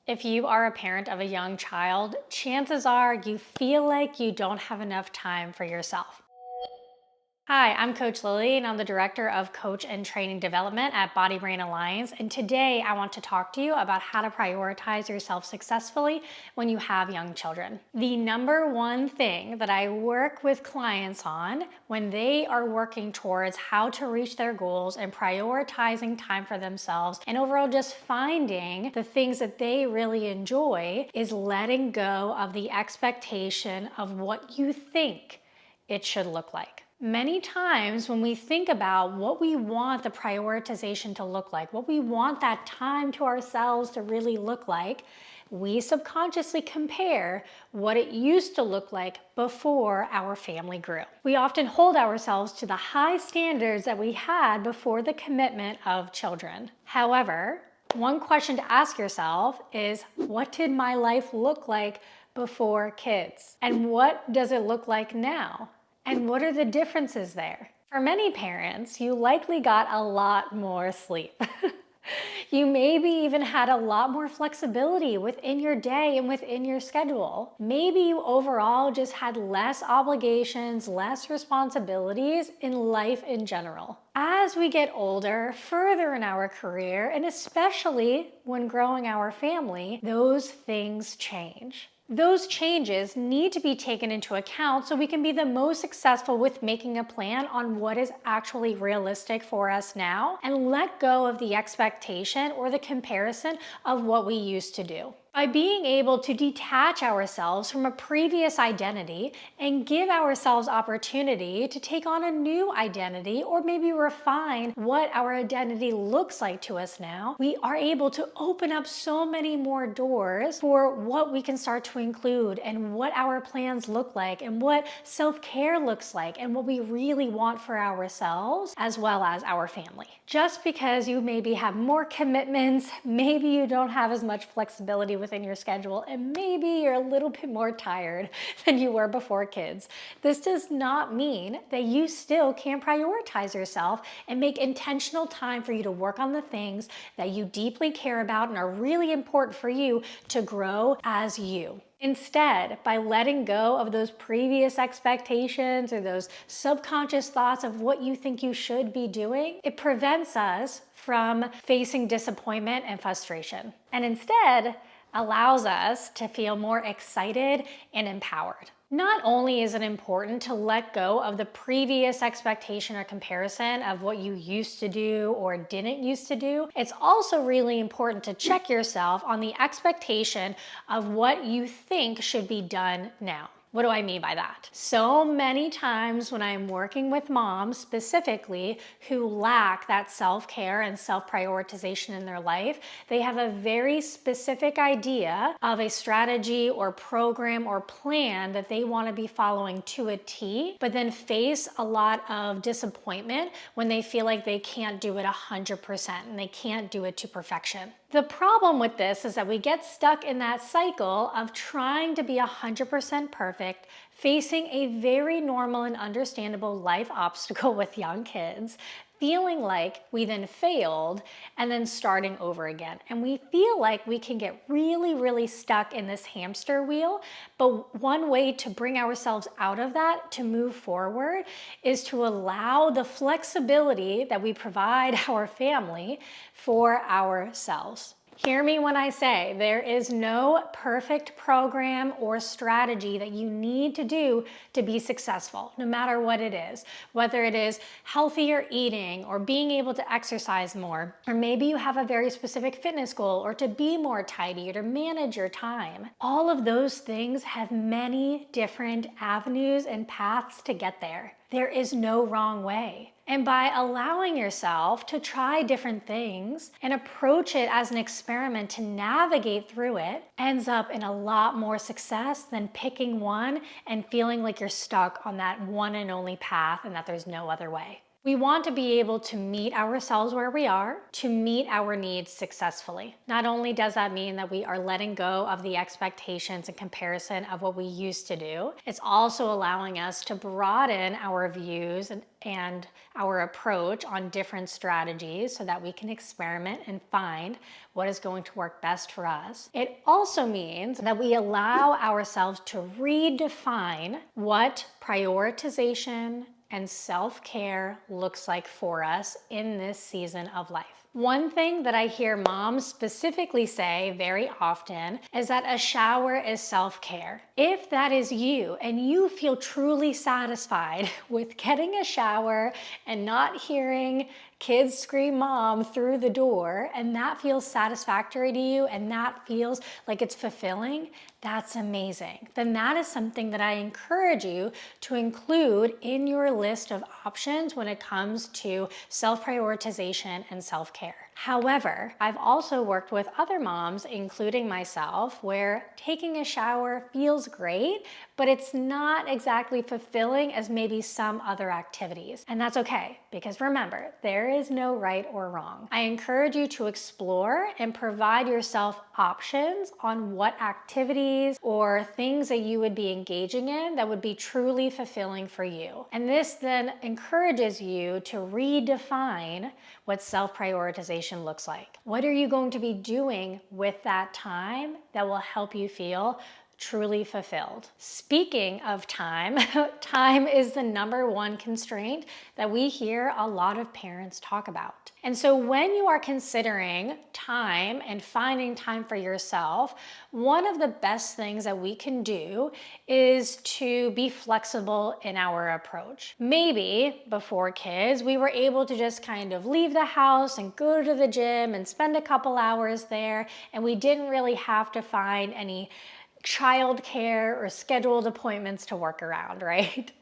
If you are a parent of a young child, chances are you feel like you don't have enough time for yourself. Hi, I'm Coach Lily, and I'm the Director of Coach and Training Development at Body Brain Alliance. And today I want to talk to you about how to prioritize yourself successfully when you have young children. The number one thing that I work with clients on when they are working towards how to reach their goals and prioritizing time for themselves and overall just finding the things that they really enjoy is letting go of the expectation of what you think it should look like. Many times when we think about what we want the prioritization to look like, what we want that time to ourselves to really look like, we subconsciously compare what it used to look like before our family grew. We often hold ourselves to the high standards that we had before the commitment of children. However, one question to ask yourself is, what did my life look like before kids? And what does it look like now? And what are the differences there? For many parents, you likely got a lot more sleep. You maybe even had a lot more flexibility within your day and within your schedule. Maybe you overall just had less obligations, less responsibilities in life in general. As we get older, further in our career, and especially when growing our family, those things change. Those changes need to be taken into account so we can be the most successful with making a plan on what is actually realistic for us now and let go of the expectation or the comparison of what we used to do. By being able to detach ourselves from a previous identity and give ourselves opportunity to take on a new identity or maybe refine what our identity looks like to us now, we are able to open up so many more doors for what we can start to include and what our plans look like and what self-care looks like and what we really want for ourselves as well as our family. Just because you maybe have more commitments, maybe you don't have as much flexibility within your schedule, and maybe you're a little bit more tired than you were before kids. This does not mean that you still can't prioritize yourself and make intentional time for you to work on the things that you deeply care about and are really important for you to grow as you. Instead, by letting go of those previous expectations or those subconscious thoughts of what you think you should be doing, it prevents us from facing disappointment and frustration, and instead allows us to feel more excited and empowered. Not only is it important to let go of the previous expectation or comparison of what you used to do or didn't used to do, it's also really important to check yourself on the expectation of what you think should be done now. What do I mean by that? So many times when I'm working with moms specifically who lack that self-care and self-prioritization in their life, they have a very specific idea of a strategy or program or plan that they want to be following to a T, but then face a lot of disappointment when they feel like they can't do it 100% and they can't do it to perfection. The problem with this is that we get stuck in that cycle of trying to be 100% perfect, facing a very normal and understandable life obstacle with young kids, feeling like we then failed, and then starting over again. And we feel like we can get really, really stuck in this hamster wheel. But one way to bring ourselves out of that, to move forward, is to allow the flexibility that we provide our family for ourselves. Hear me when I say there is no perfect program or strategy that you need to do to be successful, no matter what it is. Whether it is healthier eating or being able to exercise more, or maybe you have a very specific fitness goal or to be more tidy or to manage your time. All of those things have many different avenues and paths to get there. There is no wrong way. And by allowing yourself to try different things and approach it as an experiment to navigate through it, ends up in a lot more success than picking one and feeling like you're stuck on that one and only path and that there's no other way. We want to be able to meet ourselves where we are, to meet our needs successfully. Not only does that mean that we are letting go of the expectations and comparison of what we used to do, it's also allowing us to broaden our views and our approach on different strategies so that we can experiment and find what is going to work best for us. It also means that we allow ourselves to redefine what prioritization and self-care looks like for us in this season of life. One thing that I hear moms specifically say very often is that a shower is self-care. If that is you and you feel truly satisfied with getting a shower and not hearing kids scream mom through the door, and that feels satisfactory to you and that feels like it's fulfilling, that's amazing. Then that is something that I encourage you to include in your list of options when it comes to self-prioritization and self-care. However, I've also worked with other moms, including myself, where taking a shower feels great, but it's not exactly fulfilling as maybe some other activities. And that's okay, because remember, there is no right or wrong. I encourage you to explore and provide yourself options on what activities or things that you would be engaging in that would be truly fulfilling for you. And this then encourages you to redefine what self-prioritization looks like. What are you going to be doing with that time that will help you feel truly fulfilled? Speaking of time, time is the number one constraint that we hear a lot of parents talk about. And so when you are considering time and finding time for yourself, one of the best things that we can do is to be flexible in our approach. Maybe before kids, we were able to just kind of leave the house and go to the gym and spend a couple hours there, and we didn't really have to find any childcare or scheduled appointments to work around, right?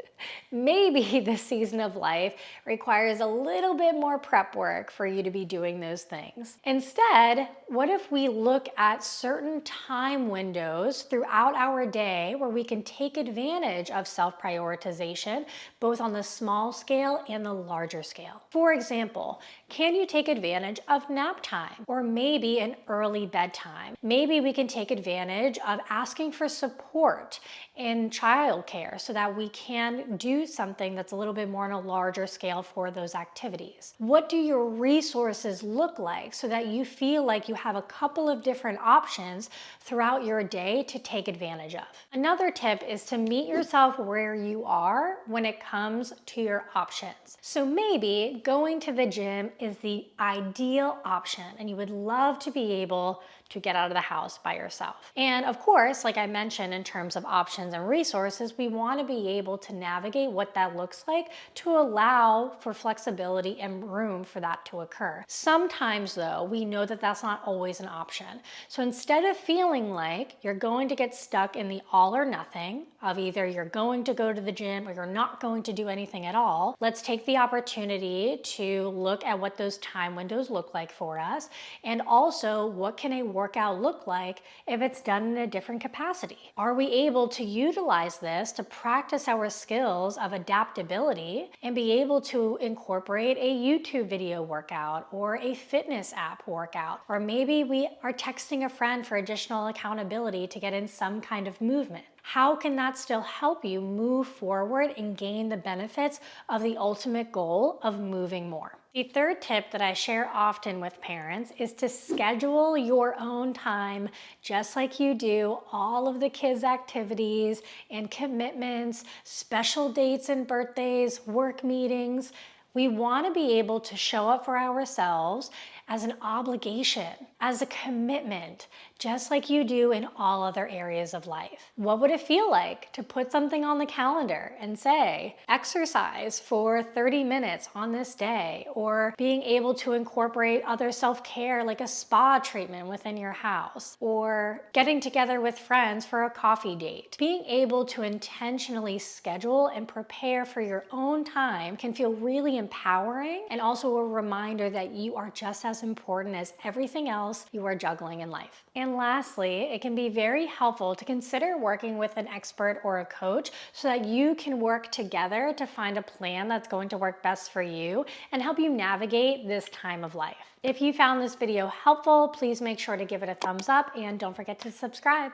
Maybe this season of life requires a little bit more prep work for you to be doing those things. Instead, what if we look at certain time windows throughout our day where we can take advantage of self-prioritization, both on the small scale and the larger scale? For example, can you take advantage of nap time or maybe an early bedtime? Maybe we can take advantage of asking for support in childcare so that we can do something that's a little bit more on a larger scale for those activities. What do your resources look like so that you feel like you have a couple of different options throughout your day to take advantage of? Another tip is to meet yourself where you are when it comes to your options. So maybe going to the gym is the ideal option and you would love to be able to get out of the house by yourself. And of course, like I mentioned, in terms of options and resources, we want to be able to navigate what that looks like to allow for flexibility and room for that to occur. Sometimes though, we know that that's not always an option. So instead of feeling like you're going to get stuck in the all or nothing of either you're going to go to the gym or you're not going to do anything at all, let's take the opportunity to look at what those time windows look like for us, and also what can a workout look like if it's done in a different capacity? Are we able to utilize this to practice our skills of adaptability and be able to incorporate a YouTube video workout or a fitness app workout? Or maybe we are texting a friend for additional accountability to get in some kind of movement. How can that still help you move forward and gain the benefits of the ultimate goal of moving more? The third tip that I share often with parents is to schedule your own time just like you do all of the kids' activities and commitments, special dates and birthdays, work meetings. We want to be able to show up for ourselves as an obligation, as a commitment, just like you do in all other areas of life. What would it feel like to put something on the calendar and say, exercise for 30 minutes on this day, or being able to incorporate other self-care like a spa treatment within your house, or getting together with friends for a coffee date? Being able to intentionally schedule and prepare for your own time can feel really empowering and also a reminder that you are just as as important as everything else you are juggling in life. And lastly, it can be very helpful to consider working with an expert or a coach so that you can work together to find a plan that's going to work best for you and help you navigate this time of life. If you found this video helpful, please make sure to give it a thumbs up and don't forget to subscribe.